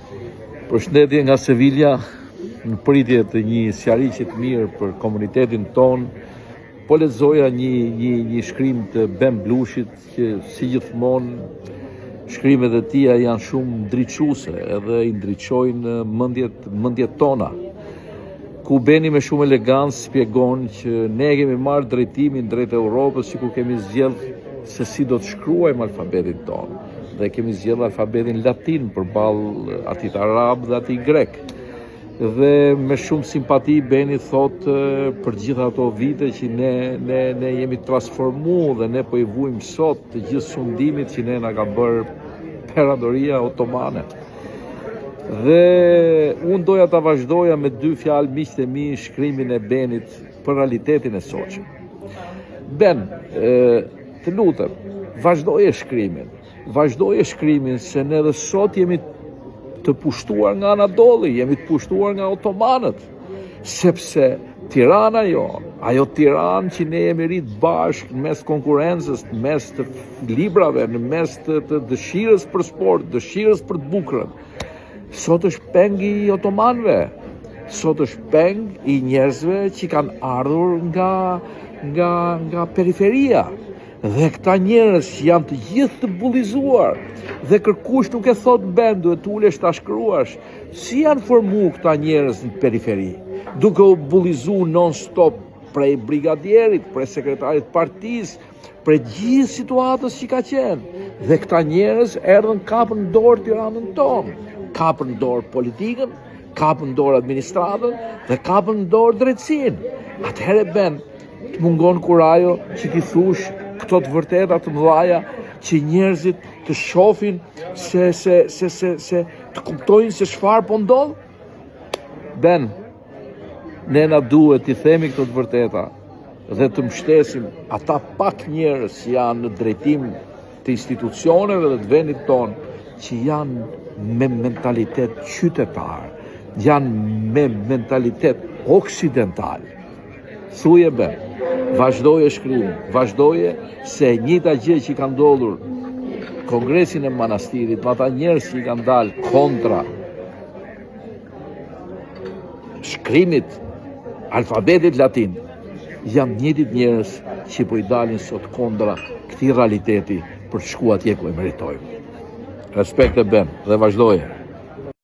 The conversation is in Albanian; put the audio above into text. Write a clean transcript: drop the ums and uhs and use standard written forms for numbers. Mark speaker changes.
Speaker 1: Përshëndetje nga Sevilla, në pritje të një sqarimi të mirë për komunitetin ton. Po lexoja një shkrim të Ben Blushit që si gjithmonë shkrimet e tija janë shumë ndriçuese edhe i ndriçojnë mendjet tona. Ku Beni me shumë elegancë shpjegon që ne kemi marrë drejtimin drejt Europës sikur kemi zgjedhë se si do të shkruajmë alfabetin tonë. Dhe kemi zgjedhur alfabetin latin përballë atit arab dhe atij grek. Dhe me shumë simpati Beni thotë për gjitha ato vite që ne jemi transformuar dhe ne po i vujmë sot të gjithë sundimit që ne na ka bërë Perandoria Otomane. Dhe unë doja ta vazhdoja me dy fjalë miqtë e mi shkrimin e Benit për realitetin e sotshëm. Ben, të lutem, vazhdoje shkrimin se ne edhe sot jemi të pushtuar nga Anadolli, jemi të pushtuar nga otomanët, sepse Tirana ajo Tiranë që ne jemi rritë bashkë në mes konkurencës, në mes të librave, në mes të dëshirës për sport, dëshirës për të bukurën, sot është peng i otomanëve, sot është peng i njerëzve që kanë ardhur nga periferia. Dhe këta njerëz që janë të gjithë të bullizuar dhe kërkush nuk e thot Ben, duhet ulesh ta shkruash, si janë formu këta njerëz në periferi, duke u bullizu non-stop prej brigadierit, prej sekretarit partisë, prej gjithë situatës që ka qenë. Dhe këta njerëz erdhën kapën dorë Tiranën tonë, kapën dorë politikën, kapën dorë administratën dhe kapën dorë drejtësinë. Atëherë Ben, të mungon kurajo që ti thush këto të vërteta të mëdhaja që njerëzit të shohin se të kuptojnë se çfarë po ndodh. Ben, ne na duhet t'i themi këto të vërteta dhe të mbështesim ata pak njerëz që janë në drejtim të institucioneve dhe të vendit tonë, që janë me mentalitet qytetar, janë me mentalitet oksidental. Thuje Ben, vazhdoje shkrimin, vazhdoje se njëjta gjë që ka ndodhur Kongresin e Manastirit, me ata njerëz që i kanë dalë kontra shkrimit alfabetit latin, janë njëjtit njerëz që po i dalin sot kontra këtij realiteti për të shkuar atje ku e meritojmë. Respekte Ben dhe vazhdoje.